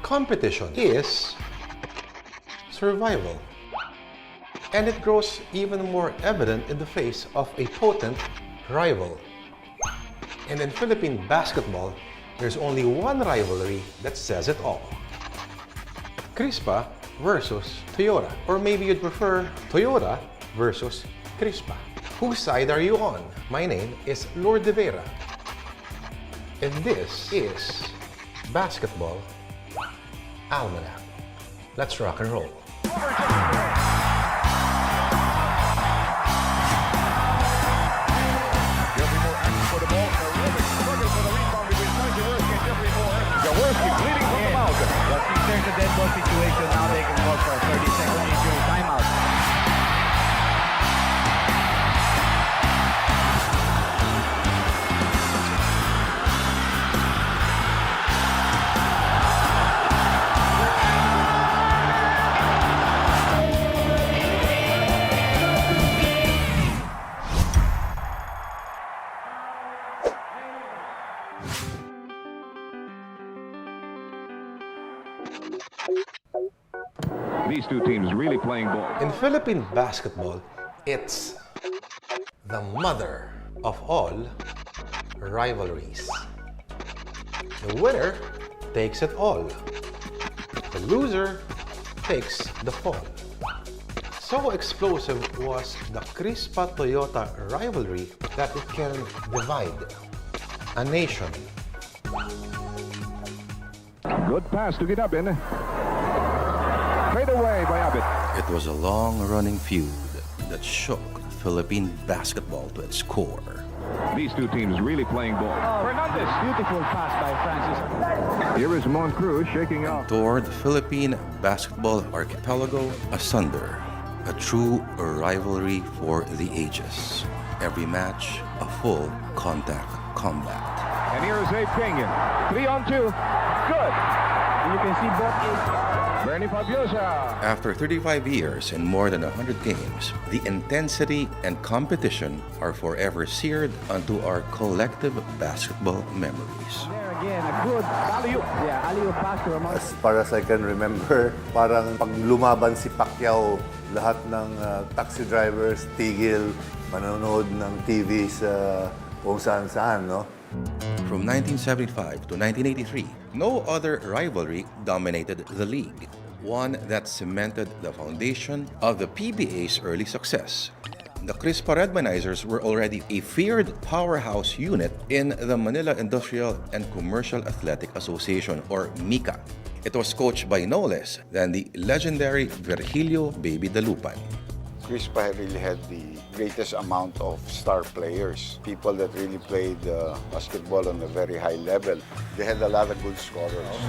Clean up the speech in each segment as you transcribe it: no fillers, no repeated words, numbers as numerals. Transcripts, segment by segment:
Competition is survival. And it grows even more evident in the face of a potent rival. And in Philippine basketball, there's only one rivalry that says it all. Crispa versus Toyota. Or maybe you'd prefer Toyota versus Crispa. Whose side are you on? My name is Lord de Vera. And this is Basketball Almanac. Let's rock and roll. There's a dead ball situation now. They can call for a 30-second injury timeout. These two teams really playing ball. In Philippine basketball, it's the mother of all rivalries. The winner takes it all. The loser takes the fall. So explosive was the Crispa-Toyota rivalry that it can divide a nation. Good pass to Ginebra. Fade away by Abit. It was a long-running feud that shook Philippine basketball to its core. These two teams really playing ball. Fernandez, beautiful pass by Francis. Here is Moncruz shaking off. Tore the Philippine basketball archipelago asunder. A true rivalry for the ages. Every match, a full contact combat. And here is Abe Kenyon. 3-on-2. Good. You can see both Bernie Fabiosa. After 35 years and more than 100 games, the intensity and competition are forever seared onto our collective basketball memories. there again. A good alley-oop. Yeah, alley-oop pass to Ramon. As far as I can remember, parang pag lumaban si Pacquiao, lahat ng taxi drivers tigil, manonood ng TV sa kung saan-saan, no? From 1975 to 1983, no other rivalry dominated the league. One that cemented the foundation of the PBA's early success. The Crispa Redmanizers were already a feared powerhouse unit in the Manila Industrial and Commercial Athletic Association, or MICA. It was coached by no less than the legendary Virgilio Baby Dalupan. Crispa really had the greatest amount of star players, people that really played basketball on a very high level. They had a lot of good scorers.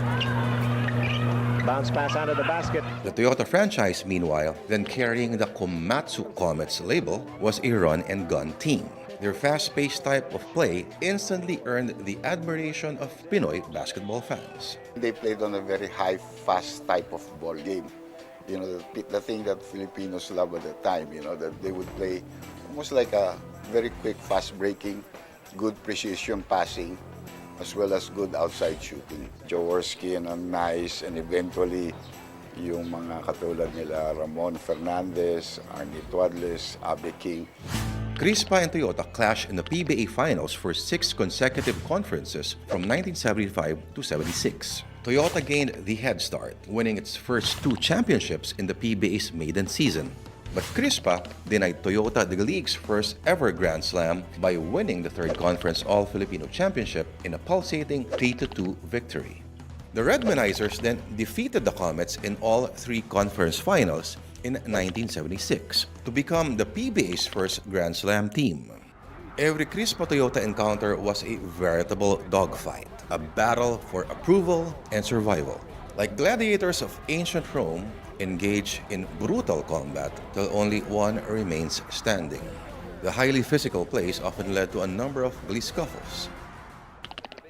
Bounce pass out of the basket. The Toyota franchise, meanwhile, then carrying the Komatsu Comets label, was a run-and-gun team. Their fast-paced type of play instantly earned the admiration of Pinoy basketball fans. They played on a very high, fast type of ball game. You know, the thing that Filipinos love at the time, you know, that they would play almost like a very quick, fast-breaking, good precision passing, as well as good outside shooting. Jaworski and nice, and eventually yung mga katulad nila Ramon Fernandez, Arnie Tuadles, Abe King. Crispa and Toyota clashed in the PBA Finals for 6 consecutive conferences from 1975 to 76. Toyota gained the head start, winning its first 2 championships in the PBA's maiden season. But Crispa denied Toyota the league's first ever Grand Slam by winning the 3rd Conference All-Filipino Championship in a pulsating 3-2 victory. The Redmanizers then defeated the Comets in all 3 conference finals in 1976 to become the PBA's first Grand Slam team. Every Crispa-Toyota encounter was a veritable dogfight, a battle for approval and survival. Like gladiators of ancient Rome, engage in brutal combat till only one remains standing. The highly physical plays often led to a number of ugly scuffles.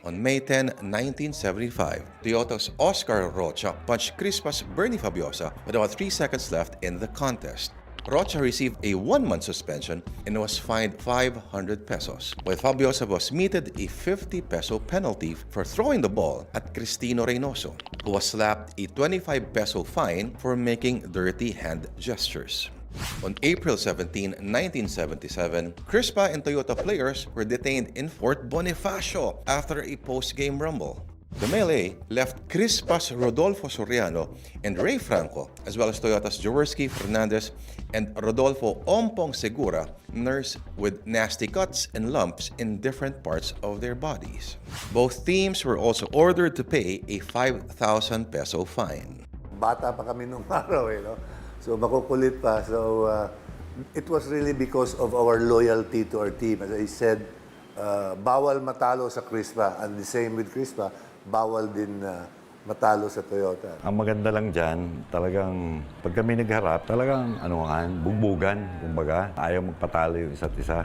On May 10, 1975, Toyota's Oscar Rocha punched Crispa's Bernie Fabiosa with about 3 seconds left in the contest. Rocha received a 1-month suspension and was fined 500 pesos, while Fabiosa was meted a 50 peso penalty for throwing the ball at Cristino Reynoso, who was slapped a 25 peso fine for making dirty hand gestures. On April 17, 1977, Crispa and Toyota players were detained in Fort Bonifacio after a post-game rumble. The melee left Crispa's Rodolfo Soriano and Ray Franco, as well as Toyota's Jaworski Fernandez and Rodolfo Ompong Segura, nursed with nasty cuts and lumps in different parts of their bodies. Both teams were also ordered to pay a 5,000 peso fine. Bata pa kami nung araw no? So makukulit pa. So it was really because of our loyalty to our team. As I said, bawal matalo sa Crispa, and the same with Crispa, bawal din matalo sa Toyota. Ang maganda lang dyan, talagang pag kami nagharap, talagang bugbugan, kumbaga. Ayaw magpatalo yung isa't isa.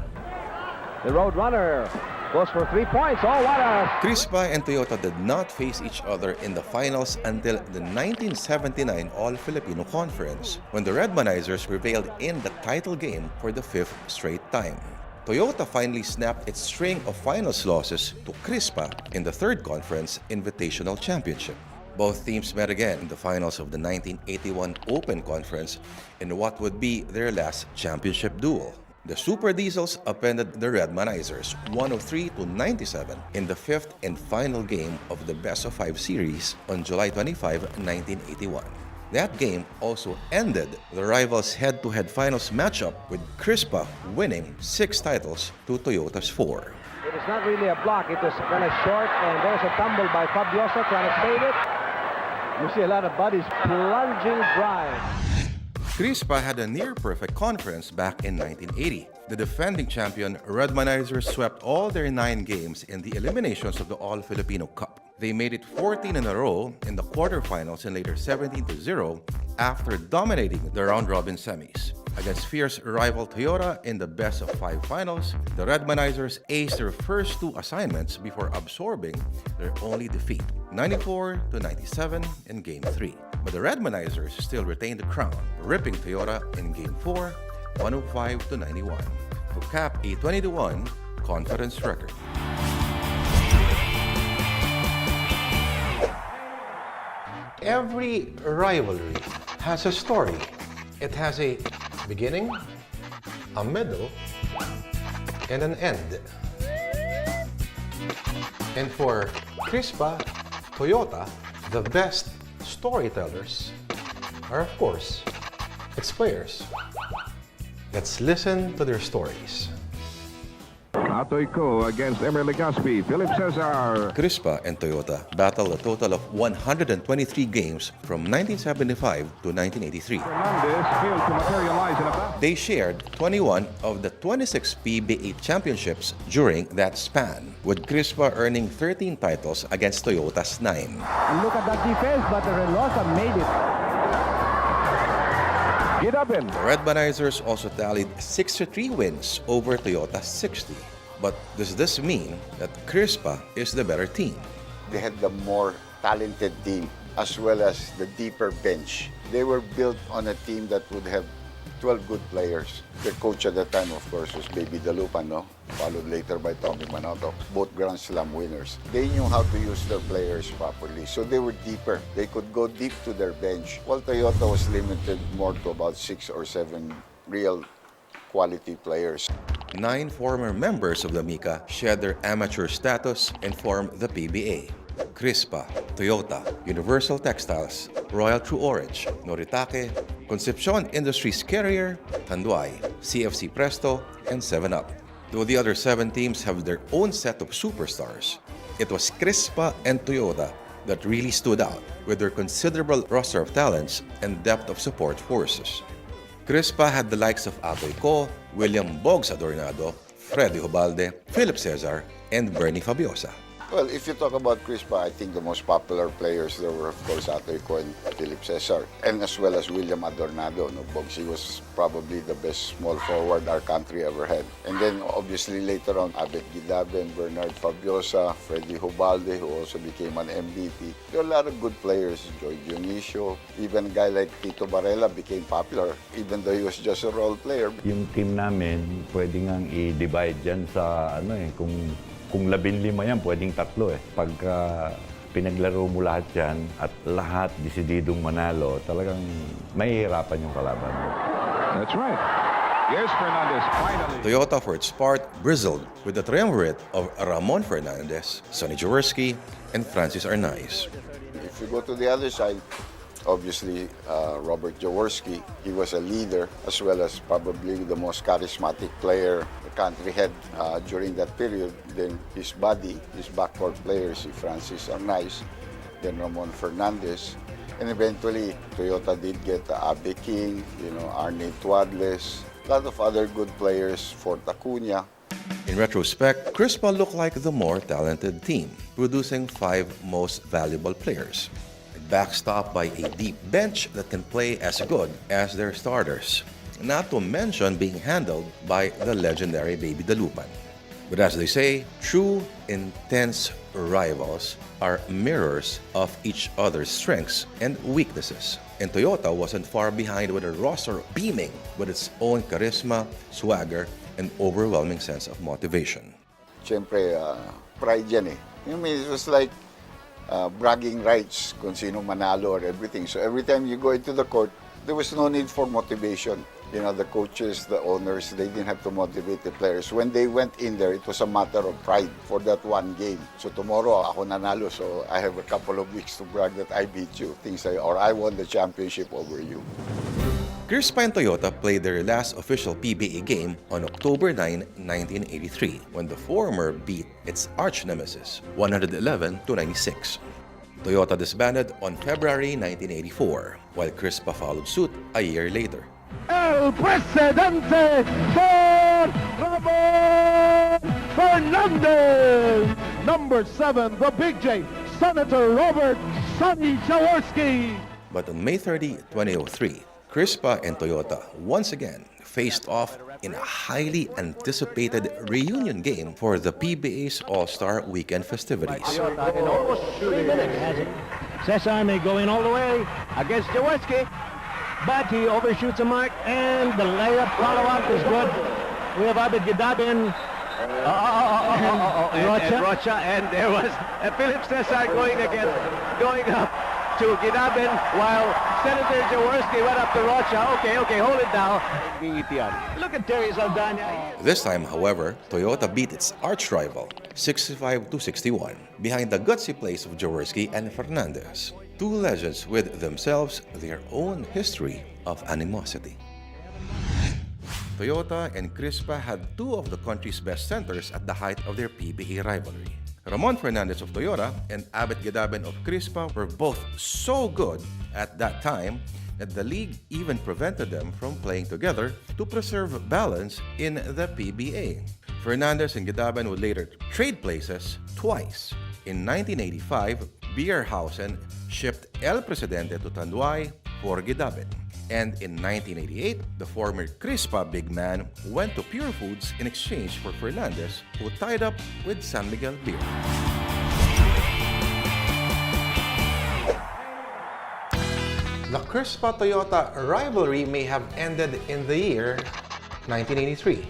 The Roadrunner goes for 3 points. Oh, what a... Crispa and Toyota did not face each other in the finals until the 1979 All-Filipino Conference, when the Redmanizers prevailed in the title game for the 5th straight time. Toyota finally snapped its string of finals losses to Crispa in the 3rd Conference Invitational Championship. Both teams met again in the finals of the 1981 Open Conference in what would be their last championship duel. The Super Diesels upended the Redmanizers 103-97 in the 5th and final game of the Best-of-5 series on July 25, 1981. That game also ended the rivals' head-to-head finals matchup, with Crispa winning 6 titles to Toyota's 4. It is not really a block. It was kind of short, and there's a tumble by Fabiosa trying to save it. You see a lot of bodies plunging dry. Crispa had a near-perfect conference back in 1980. The defending champion, Redmanizers, swept all their 9 games in the eliminations of the All-Filipino Cup. They made it 14 in a row in the quarterfinals and later 17-0 after dominating the round-robin semis. Against fierce rival Toyota in the best-of-5 finals, the Redmanizers aced their first 2 assignments before absorbing their only defeat, 94-97 in Game 3. But the Redmanizers still retained the crown, ripping Toyota in Game 4, 105-91, to cap a 20-1 conference record. Every rivalry has a story. It has a beginning, a middle, and an end. And for Crispa, Toyota, the best storytellers are, of course, its players. Let's listen to their stories. Atoy Ko against Emer Legaspi, Philip Cesar. Crispa and Toyota battled a total of 123 games from 1975 to 1983. Fernandez failed to materialize in a basket. They shared 21 of the 26 PBA championships during that span, with Crispa earning 13 titles against Toyota's 9. And look at that defense, but the Reynosa made it. Get up in. The Redmanizers also tallied 63 wins over Toyota's 60. But does this mean that Crispa is the better team? They had the more talented team as well as the deeper bench. They were built on a team that would have 12 good players. Their coach at that time, of course, was Baby Dalupan, followed later by Tommy Manotoc, both Grand Slam winners. They knew how to use their players properly, so they were deeper. They could go deep to their bench, while Toyota was limited more to about 6 or 7 real quality players. 9 former members of the Mika shed their amateur status and formed the PBA. Crispa, Toyota, Universal Textiles, Royal True Orange, Noritake, Concepcion Industries Carrier, Tanduay, CFC Presto, and 7-Up. Though the other 7 teams have their own set of superstars, it was Crispa and Toyota that really stood out with their considerable roster of talents and depth of support forces. Crispa had the likes of Atoy Ko, William Bogs Adornado, Freddy Hubalde, Philip Cesar, and Bernie Fabiosa. Well, if you talk about Crispa, I think the most popular players there were, of course, Atoyco and Philip Cesar, and as well as William Adornado. No, Bogsy was probably the best small forward our country ever had. And then, obviously, later on, Abet Gidaben, Bernard Fabiosa, Freddy Hubalde, who also became an MVP. There are a lot of good players, Joy Dionisio. Even a guy like Tito Varela became popular, even though he was just a role player. Yung team namin, pwede ngang i-divide dyan sa kung 15 yan, pwedeng 3 eh. Pagka pinaglaro mo lahat yan at lahat desididong manalo, talagang mahihirapan yung kalaban mo. That's right. Yes, Fernandez, finally. Toyota, for its part, bristled with the triumvirate of Ramon Fernandez, Sonny Jaworski, and Francis Arnaiz. If you go to the other side, obviously, Robert Jaworski, he was a leader as well as probably the most charismatic player the country had during that period. Then his buddy, his backcourt players, si Francis Arnaiz, then Ramon Fernandez, and eventually Toyota did get Abe King, Arne Tuadles, a lot of other good players, Fort Acuna. In retrospect, Crispa looked like the more talented team, producing 5 most valuable players, backstopped by a deep bench that can play as good as their starters, not to mention being handled by the legendary Baby Dalupan. But as they say, true, intense rivals are mirrors of each other's strengths and weaknesses. And Toyota wasn't far behind with a roster beaming with its own charisma, swagger, and overwhelming sense of motivation. Siyempre, pride yan eh. I mean, it was like bragging rights kung sino manalo or everything. So every time you go into the court, there was no need for motivation. The coaches, the owners, they didn't have to motivate the players. When they went in there, it was a matter of pride for that one game. So tomorrow, ako nanalo, so I have a couple of weeks to brag that I beat you. Or I won the championship over you. Crispa and Toyota played their last official PBA game on October 9, 1983, when the former beat its arch-nemesis, 111-96. Toyota disbanded on February 1984, while Crispa followed suit a year later. El Presidente for Ramon Fernandez. Number 7, the Big J, Senator Robert Sonny Jaworski. But on May 30, 2003, Crispa and Toyota once again faced off in a highly anticipated reunion game for the PBA's All-Star Weekend festivities. Toyota in almost 3 minutes has it. Cesar may go in all the way against Jaworski, but he overshoots a mark, and the layup follow-up is good. We have Abed Gidaben. Rocha, and there was Philip Cesar going up to Gidaben, while Senator Jaworski went up to Rocha. Okay, hold it down. Look at Terry Saldana. This time, however, Toyota beat its arch-rival, 65-61, behind the gutsy plays of Jaworski and Fernandez, 2 legends with themselves their own history of animosity. Toyota and Crispa had 2 of the country's best centers at the height of their PBA rivalry. Ramon Fernandez of Toyota and Abet Gidaben of Crispa were both so good at that time that the league even prevented them from playing together to preserve balance in the PBA. Fernandez and Gidaben would later trade places twice. In 1985, Beerhausen shipped El Presidente to Tanduay for Gidaben. And in 1988, the former Crispa big man went to Purefoods in exchange for Fernandez, who tied up with San Miguel Beer. The Crispa-Toyota rivalry may have ended in the year 1983.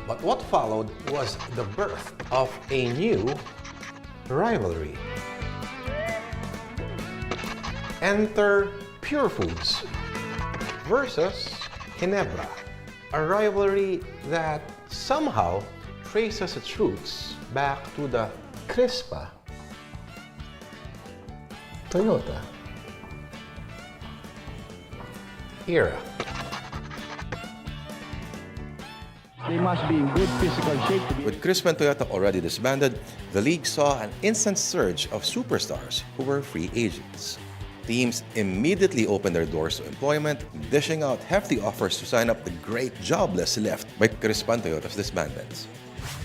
But what followed was the birth of a new rivalry. Enter Purefoods versus Ginebra, a rivalry that somehow traces its roots back to the Crispa Toyota era. They must be in good physical shape to be. With Crispa and Toyota already disbanded, the league saw an instant surge of superstars who were free agents. Teams immediately opened their doors to employment, dishing out hefty offers to sign up the great jobless left by Crispa and Toyota's disbandments.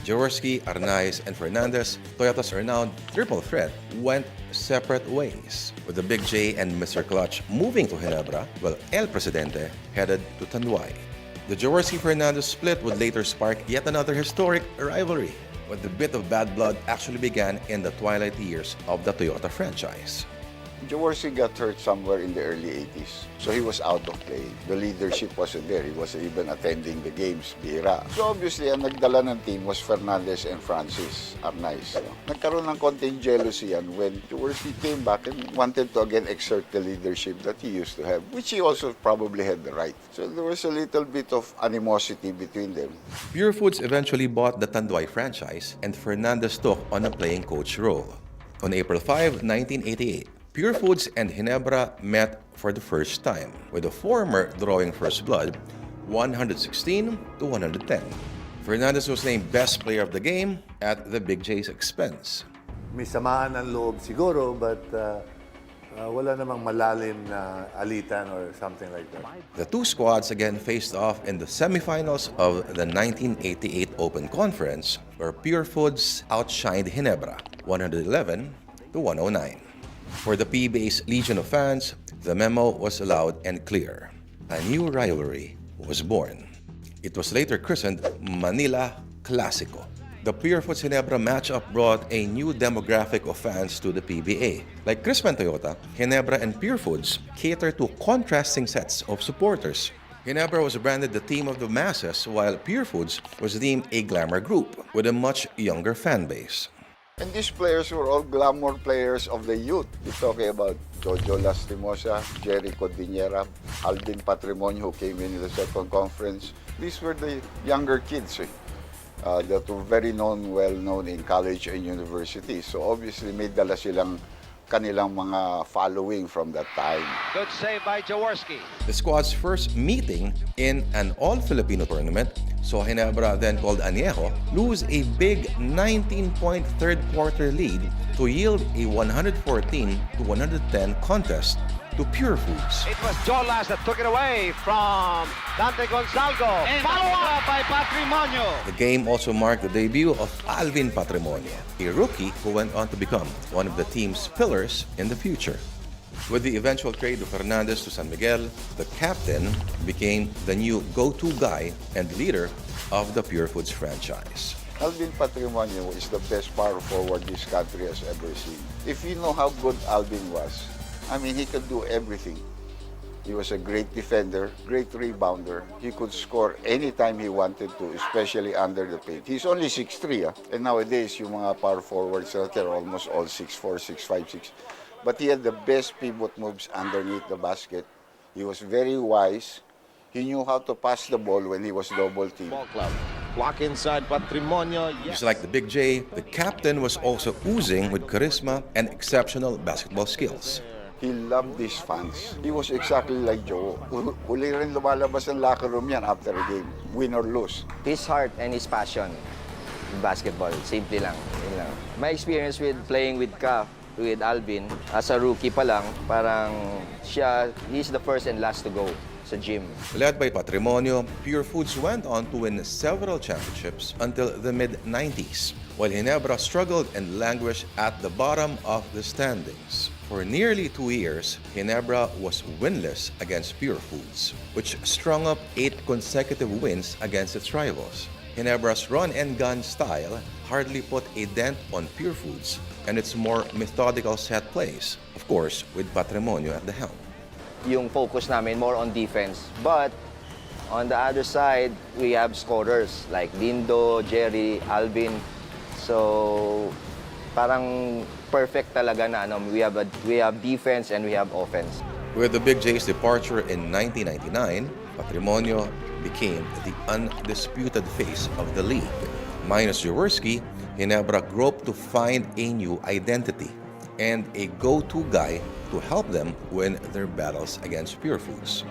Jaworski, Arnaiz, and Fernandez, Toyota's renowned triple threat, went separate ways, with the Big J and Mr. Clutch moving to Ginebra, while El Presidente headed to Tanduay. The Jaworski-Fernandez split would later spark yet another historic rivalry, when the bit of bad blood actually began in the twilight years of the Toyota franchise. Jaworski got hurt somewhere in the early 80s, so he was out of playing. The leadership wasn't there. He wasn't even attending the games, bihira. So obviously, ang nagdala ng team was Fernandez and Francis Arnaiz. Nagkaroon ng konting jealousy yan when Jaworski came back and wanted to again exert the leadership that he used to have, which he also probably had the right. So there was a little bit of animosity between them. Purefoods eventually bought the Tanduay franchise, and Fernandez took on a playing coach role. On April 5, 1988, Purefoods and Ginebra met for the first time, with the former drawing first blood 116 to 110. Fernandez was named best player of the game at the Big J's expense. May samaan ng loob siguro, but wala namang malalim na alitan or something like that. The two squads again faced off in the semifinals of the 1988 Open Conference, where Purefoods outshined Ginebra 111 to 109. For the PBA's legion of fans, the memo was loud and clear. A new rivalry was born. It was later christened Manila Clasico. The Purefoods Ginebra matchup brought a new demographic of fans to the PBA. Like Crispa and Toyota, Ginebra and Purefoods cater to contrasting sets of supporters. Ginebra was branded the team of the masses, while Purefoods was deemed a glamour group with a much younger fan base. And these players were all glamour players of the youth. We're talking about Jojo Lastimosa, Jerry Cordillera, Alvin Patrimonio, who came in the second conference. These were the younger kids that were very well known in college and university. So obviously may dala silang kanilang mga following from that time. Good save by Jaworski. The squad's first meeting in an all-Filipino tournament saw Ginebra, then called Añejo, lose a big 19-point third-quarter lead to yield a 114 to 110 contest to Purefoods. It was Jolas that took it away from Dante Gonzalgo. And follow-up by Patrimonio. The game also marked the debut of Alvin Patrimonio, a rookie who went on to become one of the team's pillars in the future. With the eventual trade of Fernandez to San Miguel, the captain became the new go-to guy and leader of the Purefoods franchise. Alvin Patrimonio is the best power forward this country has ever seen. If you know how good Alvin was, I mean, he could do everything. He was a great defender, great rebounder. He could score anytime he wanted to, especially under the paint. He's only 6'3", and nowadays, yung mga power forwards are almost all 6'4", 6'5", 6. But he had the best pivot moves underneath the basket. He was very wise. He knew how to pass the ball when he was double-teamed. Ball club. Walk inside Patrimonio. Just like the Big J, the captain was also oozing with charisma and exceptional basketball skills. He loved these fans. He was exactly like Joe. Uli rin lumalabas ng locker room yan after a game, win or lose. His heart and his passion in basketball, simple lang. Yun lang. My experience with playing with Alvin, as a rookie pa lang, parang he's the first and last to go sa gym. Led by Patrimonio, Purefoods went on to win several championships until the mid-90s, while Ginebra struggled and languished at the bottom of the standings. For nearly 2 years, Ginebra was winless against Purefoods, which strung up 8 consecutive wins against its rivals. Ginebra's run-and-gun style hardly put a dent on Purefoods and its more methodical set plays, of course, with Patrimonio at the helm. Yung focus namin more on defense. But on the other side, we have scorers like Lindo, Jerry, Alvin. So parang perfect talaga na we have defense and we have offense. With the Big J's departure in 1999, Patrimonio became the undisputed face of the league. Minus Jaworski, Ginebra groped to find a new identity and a go-to guy to help them win their battles against Purefoods.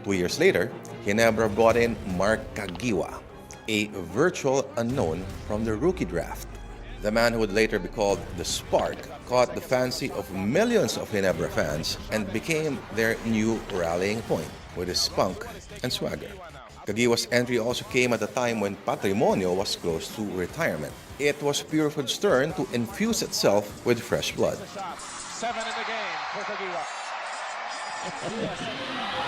2 years later, Ginebra brought in Mark Caguioa, a virtual unknown from the rookie draft. The man who would later be called the Spark caught the fancy of millions of Ginebra fans and became their new rallying point with his spunk and swagger. Caguioa's entry also came at a time when Patrimonio was close to retirement. It was Purefoods' turn to infuse itself with fresh blood. 7 in the game for Caguioa.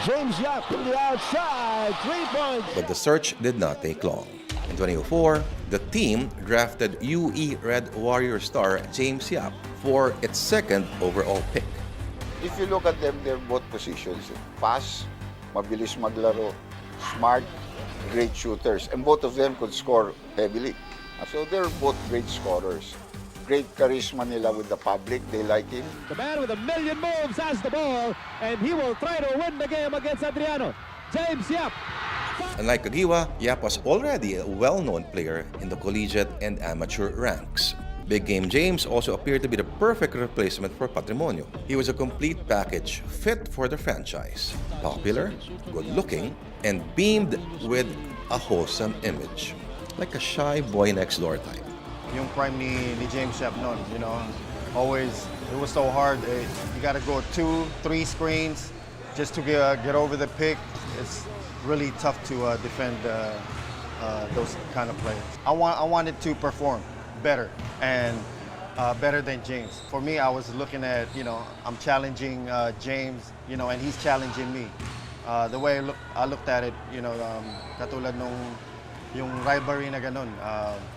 James Yap from the outside, 3 points. But the search did not take long. In 2004, the team drafted UE Red Warrior star James Yap for its second overall pick. If you look at them, they're both positions. Fast, mabilis maglaro, smart, great shooters. And both of them could score heavily. So they're both great scorers. Great charisma nila with the public. They like him. The man with 1,000,000 moves has the ball, and he will try to win the game against Adriano. James Yap. Unlike Caguioa, Yap was already a well-known player in the collegiate and amateur ranks. Big Game James also appeared to be the perfect replacement for Patrimonio. He was a complete package fit for the franchise. Popular, good-looking, and beamed with a wholesome image. Like a shy boy next door type. Yung prime ni James Yap noon, you know, always, it was so hard. You got to go 2-3 screens just to get over the pick. It's really tough to defend those kind of players. I wanted to perform better and better than James. For me, I was looking at, you know, I'm challenging James, you know, and he's challenging me. The way I looked at it, you know, katulad nung yung rivalry na ganun,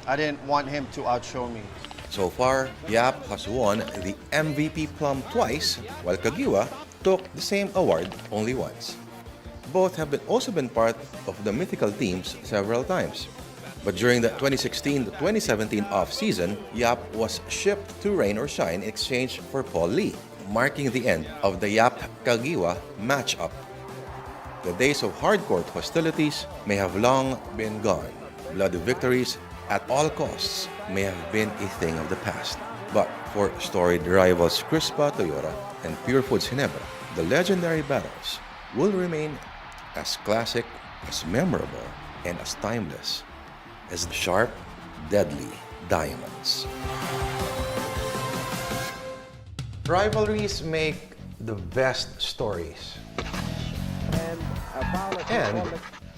I didn't want him to outshow me. So far, Yap has won the MVP plum twice, while Caguioa took the same award only once. Both have also been part of the mythical teams several times. But during the 2016-2017 off-season, Yap was shipped to rain or shine in exchange for Paul Lee, marking the end of the Yap-Caguioa matchup. The days of hardcore hostilities may have long been gone. Bloody victories at all costs may have been a thing of the past. But for storied rivals Crispa, Toyota, and Purefoods Ginebra, the legendary battles will remain as classic, as memorable, and as timeless as sharp, deadly diamonds. Rivalries make the best stories. And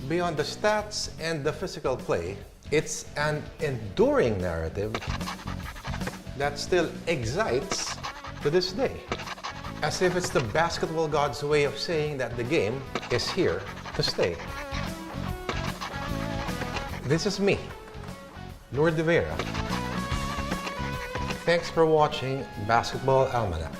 beyond the stats and the physical play, it's an enduring narrative that still excites to this day. As if it's the basketball god's way of saying that the game is here to stay. This is me, Lourdes de Vera. Thanks for watching Basketball Almanac.